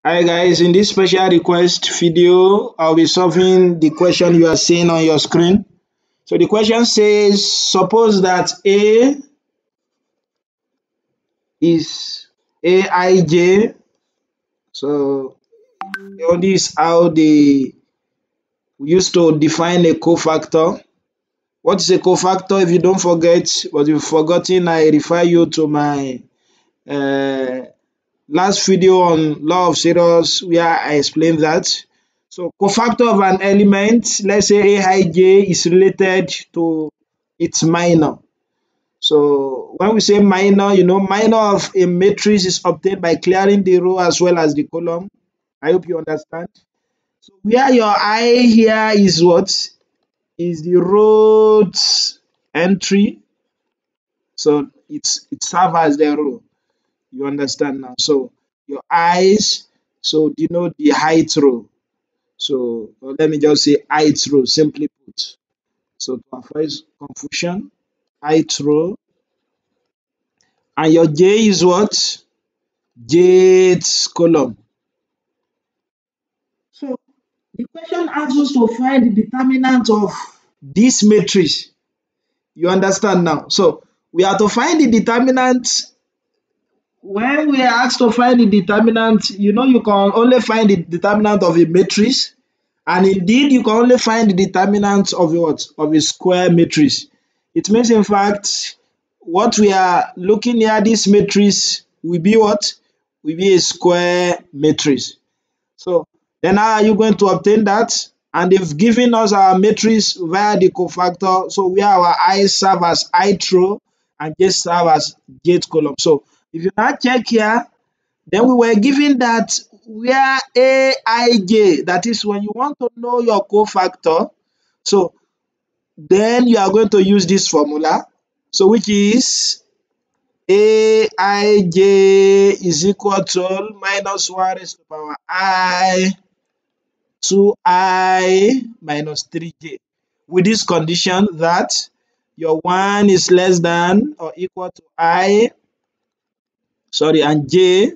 Hi guys, in this special request video, I'll be solving the question you are seeing on your screen. So the question says, suppose that A is Aij. So all this how they used to define a cofactor. What is a cofactor? If you don't forget, but you've forgotten, I refer you to my uh, last video on law of series where I explained that. So cofactor of an element, let's say Aij is related to its minor. So when we say minor, minor of a matrix is obtained by clearing the row as well as the column. I hope you understand. So where your I here is what? Is the rows entry. So it serves as the row. You understand now? So your eyes, so denote the height row. So let me just say height row, simply put. So to avoid confusion, height row. And your J is what? Jth column. So the question asks us to find the determinant of this matrix. You understand now? So we have to find the determinant. When we are asked to find the determinant, you can only find the determinant of a matrix, and indeed you can only find the determinant of a what? Of a square matrix. It means in fact what we are looking here, this matrix will be what? Will be a square matrix. So then how are you going to obtain that? And they've given us our matrix via the cofactor. So where our I serve as ith row and j serve as jth column. So if you now check here, then we were given that where Aij, that is when you want to know your cofactor, so then you are going to use this formula. So which is Aij is equal to minus 1 raised to the power I 2I minus 3j, with this condition that your 1 is less than or equal to I, and j.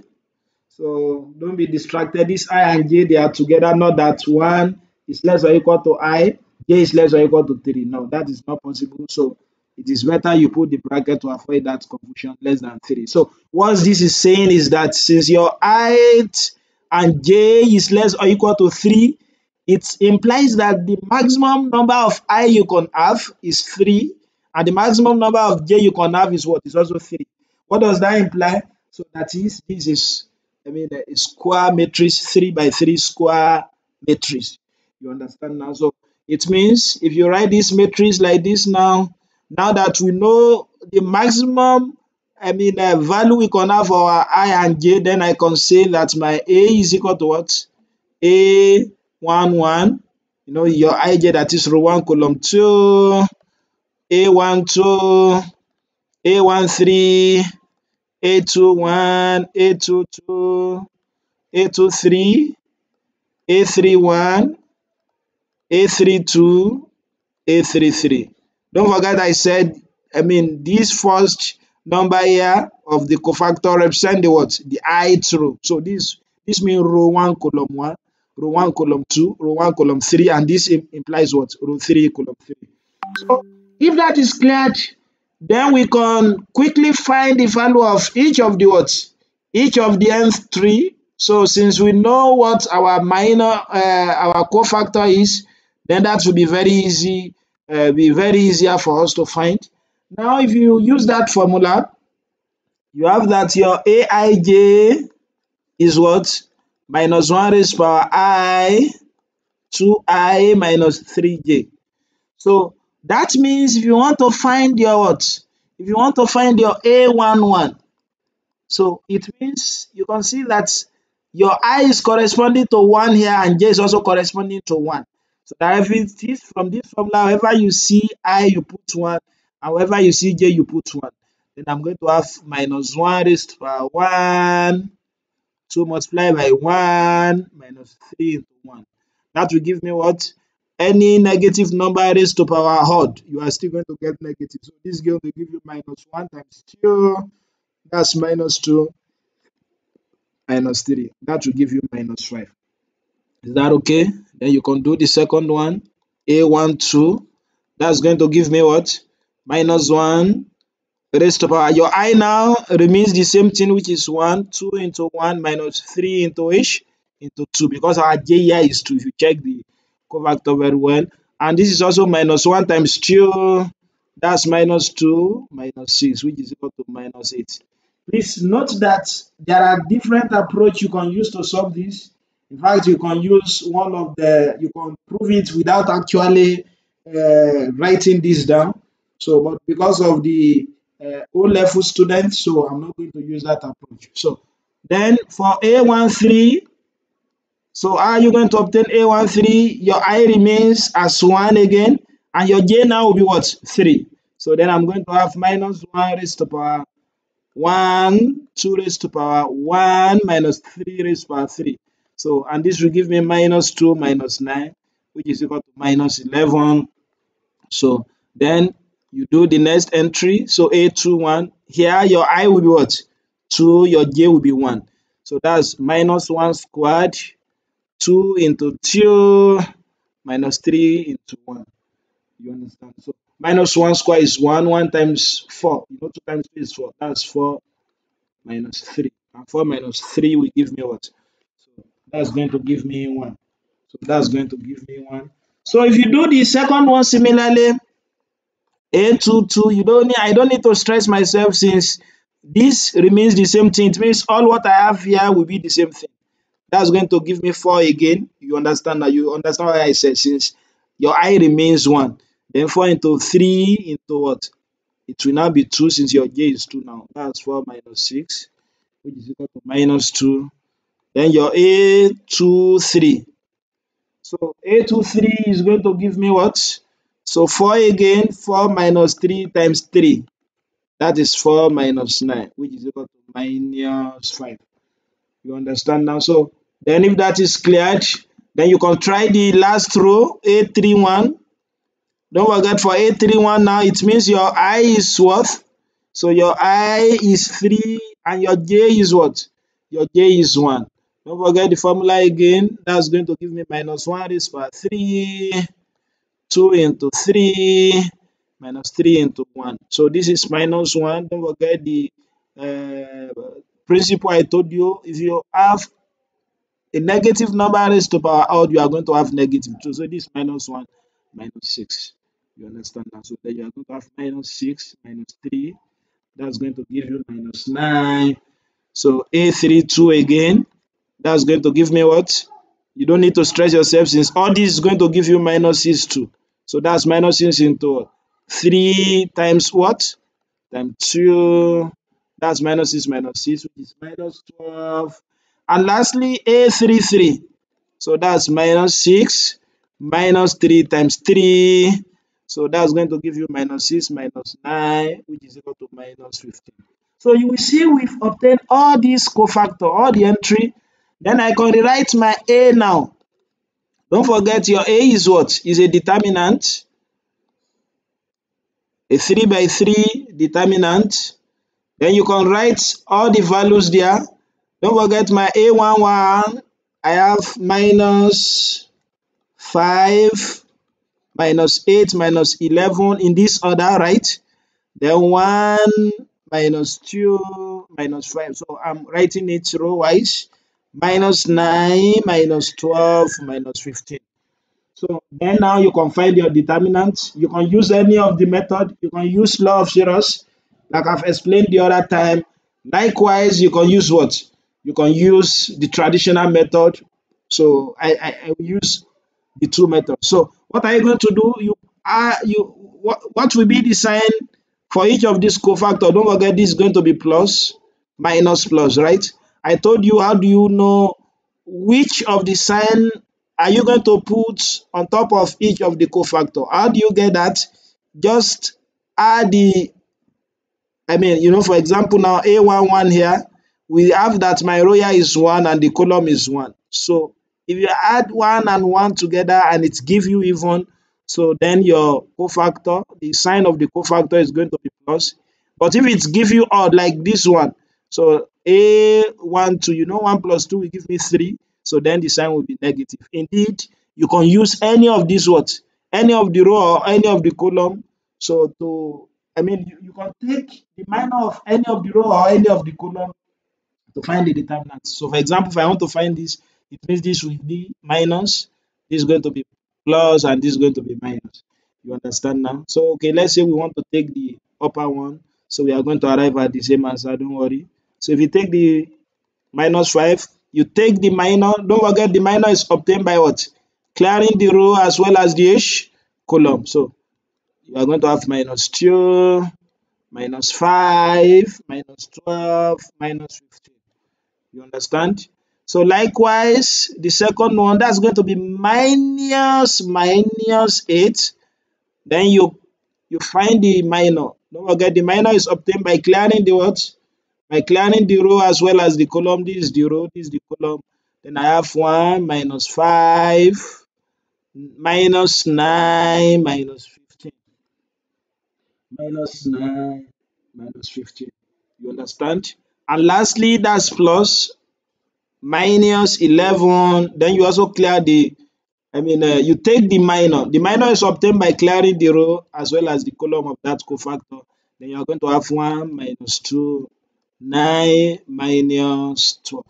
So don't be distracted. This I and j, they are together, not that 1 is less or equal to I, j is less or equal to 3. No, that is not possible. So it is better you put the bracket to avoid that confusion, less than 3. So what this is saying is that since your height and j is less or equal to 3, it implies that the maximum number of I you can have is 3, and the maximum number of j you can have is what? Is also 3. What does that imply? So that is, this is, a square matrix, 3 by 3 square matrix. You understand now? So it means if you write this matrix like this now that we know the maximum value we can have for our I and j, then I can say that my A is equal to what? A 1 1, your ij, that is row 1 column 2, A 1 2, A 1 3, A 2 1, A 2 2, A 2 3, A 3 1, A 3 2, A 3 3. Don't forget I said, this first number here of the cofactor represent the what? The ith row. So this means row 1 column 1, row 1 column 2, row 1 column 3, and this implies what? Row 3 column 3. So if that is cleared, then we can quickly find the value of each of the what? Each of the nth tree. So since we know what our minor, our cofactor is, then that will be very easy, easier for us to find. Now if you use that formula, you have that your Aij is what? Minus 1 raised to power I 2I minus 3j. So that means if you want to find your what? If you want to find your A11, so it means you can see that your I is corresponding to 1 here and j is also corresponding to 1. So that if it is from this formula, however you see I, you put 1, however you see j, you put 1. Then I'm going to have minus 1 raised to power 1, 2 multiplied by 1 minus 3 into 1. That will give me what? Any negative number raised to power odd, you are still going to get negative. So this is going to give you minus 1 times 2, that's minus 2. minus 3. That will give you minus 5. Is that okay? Then you can do the second one, A12. That's going to give me what? Minus 1 raised to power. Your I now remains the same thing, which is 1, 2 into 1 minus 3 into H into 2, because our J here is 2, if you check the cofactor very well. And this is also minus 1 times 2, that's minus 2 minus 6, which is equal to minus 8. Please note that there are different approach you can use to solve this. In fact, you can use you can prove it without actually writing this down. So, but because of the O-level students, so I'm not going to use that approach. So, then for A13, so how are you going to obtain A13? Your I remains as 1 again, and your J now will be what? 3. So then I'm going to have minus 1 raised to power 1, 2 raised to power 1 minus 3 raised to power 3. So, and this will give me minus 2 minus 9, which is equal to minus 11. So, then you do the next entry. So, A21. Here, your I will be what? 2, your J will be 1. So, that's minus 1 squared, 2 into 2, minus 3 into 1. You understand? So, minus 1 square is 1. 1 times 4. 2 times 3 is 4. That's 4 minus 3. And 4 minus 3 will give me what? So that's going to give me 1. So that's going to give me 1. So if you do the second one similarly, A22, I don't need to stress myself since this remains the same thing. It means all what I have here will be the same thing. That's going to give me 4 again. You understand that? You understand what I said, since your I remains 1. Then 4 into 3 into what? It will now be 2 since your J is 2 now. That's 4 minus 6, which is equal to minus 2. Then your A23. So A23 is going to give me what? So 4 again, 4 minus 3 times 3. That is 4 minus 9, which is equal to minus 5. You understand now? So then if that is cleared, then you can try the last row, A31. Don't forget, for A31 now, it means your I is what? So your I is 3 and your J is what? Your J is 1. Don't forget the formula again. That's going to give me minus 1 raised by 3, 2 into 3, minus 3 into 1. So this is minus 1. Don't forget the principle I told you. If you have a negative number raised to power odd, you are going to have negative 2. So this is minus 1, minus 6. You understand that? So then you are going to have minus 6, minus 3. That's going to give you minus 9. So A32 again. That's going to give me what? You don't need to stress yourself since all this is going to give you minus 6 too. So that's minus 6 into 3 times what? Times 2. That's minus 6 minus 6, which is minus 12. And lastly, A33. So that's minus 6 minus 3 times 3. So that's going to give you minus 6 minus 9, which is equal to minus 15. So you will see we've obtained all these cofactor, all the entry. Then I can rewrite my A now. Don't forget your A is what? Is a determinant, a 3 by 3 determinant. Then you can write all the values there. Don't forget my A11, I have minus 5, minus 8, minus 11 in this order, right? Then 1, minus 2, minus 5. So I'm writing it row wise. Minus 9, minus 12, minus 15. So then now you can find your determinant. You can use any of the method. You can use law of series, like I've explained the other time. Likewise, you can use what? You can use the traditional method. So I will use the two methods. So what are you going to do? What will be the sign for each of these cofactor? Don't forget, this is going to be plus, minus, plus, right? I told you, how do you know which of the sign are you going to put on top of each of the cofactor? How do you get that? Just add the, for example, now A11 here, we have that my row here is 1 and the column is 1. So if you add 1 and 1 together and it gives you even, so then your cofactor, the sign of the cofactor is going to be plus. But if it gives you odd like this one, so A1 2, 1 plus 2 will give me 3. So then the sign will be negative. Indeed, you can use any of these what? Any of the row or any of the column. So you can take the minor of any of the row or any of the column to find the determinant. So for example, if I want to find this, it means this will be minus, this is going to be plus, and this is going to be minus. You understand now? So okay, let's say we want to take the upper one. So we are going to arrive at the same answer, don't worry. So if you take the minus 5, you take the minor, don't forget the minor is obtained by what? Clearing the row as well as the H column. So you are going to have minus 2, minus 5, minus 12, minus 15. You understand? So likewise, the second one, that's going to be minus 8. Then you find the minor. Don't forget the minor is obtained by clearing the what? By clearing the row as well as the column. This is the row, this is the column. Then I have 1, minus 5, minus 9, minus 15. Minus 9, minus 15. You understand? And lastly, that's plus minus 11. Then you also clear you take the minor. The minor is obtained by clearing the row as well as the column of that cofactor. Then you are going to have 1, minus 2, 9, minus 12.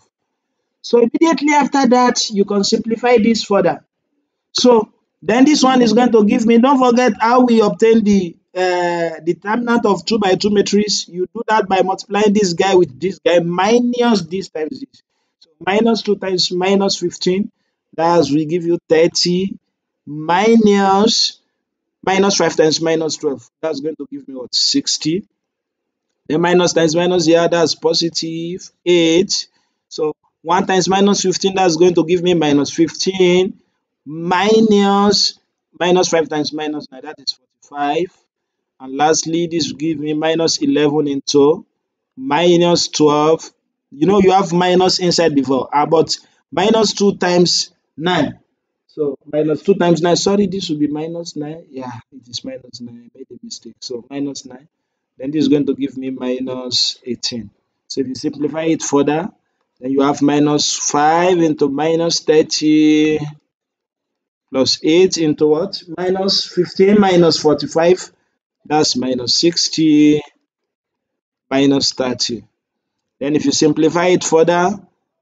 So immediately after that, you can simplify this further. So then this one is going to give me, don't forget how we obtain the determinant of 2 by 2 matrix. You do that by multiplying this guy with this guy minus this times this. So minus 2 times minus 15, that will give you 30, minus 5 times minus 12. That's going to give me what? 60. Then minus times minus here, that's positive 8. So 1 times minus 15, that's going to give me minus 15, minus 5 times minus 9, that is 45. And lastly, this will give me minus 11 into minus 12. You have minus inside before, but minus 2 times 9. So minus 2 times 9, sorry, this will be minus 9. Yeah, it is minus 9. I made a mistake. So minus 9. Then this is going to give me minus 18. So if you simplify it further, then you have minus 5 into minus 30 plus 8 into what? Minus 15 minus 45. That's minus 60 minus 30. Then if you simplify it further,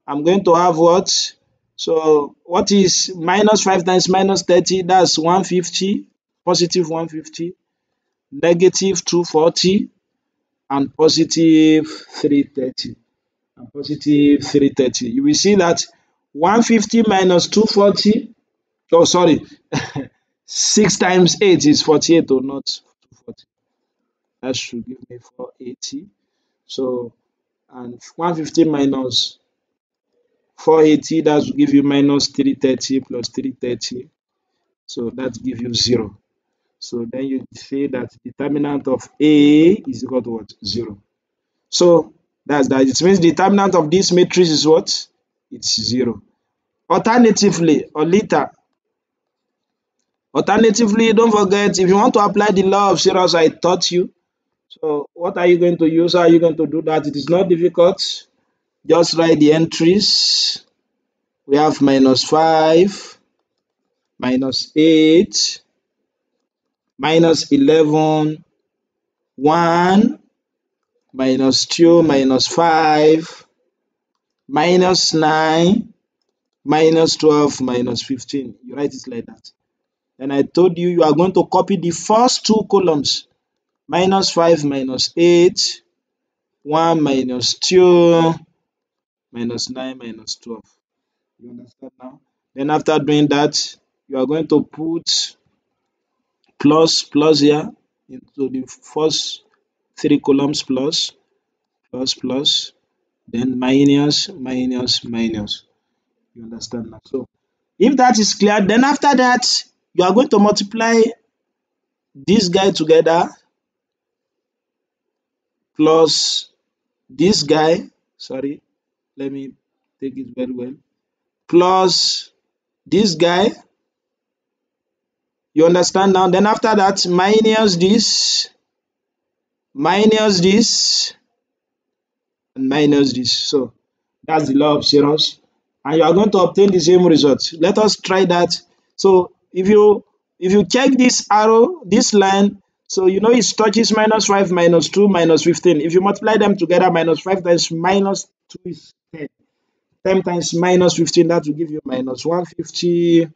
I'm going to have what? So what is minus 5 times minus 30? That's 150, positive 150, negative 240, and positive 330. And positive 330. You will see that 150 minus 240, oh sorry, 6 times 8 is 48, or not 240. That should give me 480. So, and 150 minus 480, that will give you minus 330 plus 330. So that gives you 0. So then you say that determinant of A is equal to what? 0. So that's that. It means determinant of this matrix is what? It's 0. Alternatively, don't forget, if you want to apply the law of zeros I taught you, so what are you going to use? How are you going to do that? It is not difficult. Just write the entries. We have minus 5, minus 8, minus 11, 1, minus 2, minus 5, minus 9, minus 12, minus 15. You write it like that. And I told you are going to copy the first two columns. Minus 5, minus 8, 1, minus 2, minus 9, minus 12. You understand now? Then after doing that, you are going to put plus here into the first 3 columns, plus, then minus, minus. You understand now? So if that is clear, then after that, you are going to multiply this guy together plus this guy, sorry, let me take it very well, plus this guy. You understand now? Then after that, minus this, and minus this. So that's the law of zeros, and you are going to obtain the same result. Let us try that. So if you check this arrow, this line, so you know it touches -5, -2, -15. If you multiply them together, -5 times -2 is 10. 10 times -15, that will give you -150.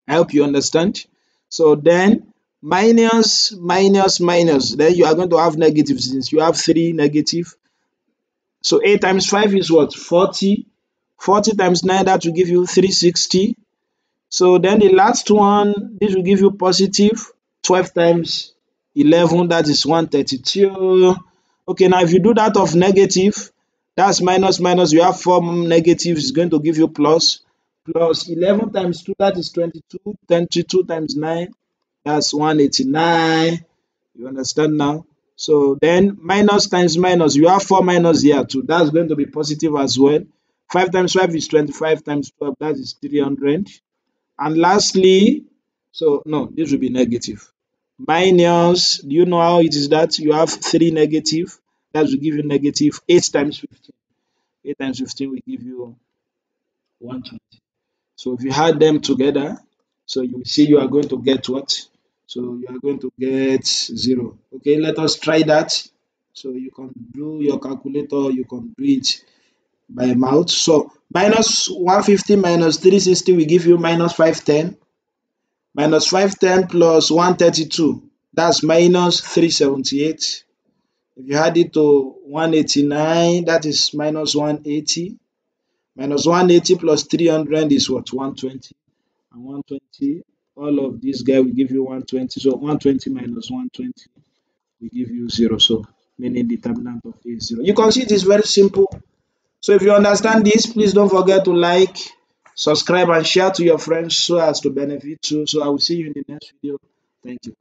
I hope you understand. So then minus, minus, minus, then you are going to have negative since you have 3 negative. So 8 times 5 is what? 40. 40 times 9, that will give you 360. So then the last one, this will give you positive. 12 times 11, that is 132. Okay, now if you do that of negative, that's minus, minus, you have 4 negatives, it's going to give you plus. Plus 11 times 2, that is 22. 22 times 9, that's 189. You understand now? So then minus times minus, you have 4 minus here too. That's going to be positive as well. 5 times 5 is 25 times 12, that is 300. And lastly, so no, this will be negative. Minus, do you know how it is that you have 3 negative? That will give you negative 8 times 15. 8 times 15 will give you 120. So if you add them together, so you will see you are going to get what? So you are going to get 0. Okay, let us try that. So you can do your calculator, you can do it by mouth. So minus 150 minus 360 will give you minus 510. Minus 510 plus 132, that's minus 378. If you add it to 189, that is minus 180. Minus 180 plus 300 is what? 120. And 120, all of this guy will give you 120. So 120 minus 120 will give you 0. So meaning determinant of A is 0. You can see it is very simple. So if you understand this, please don't forget to like, subscribe, and share to your friends so as to benefit too. So I will see you in the next video. Thank you.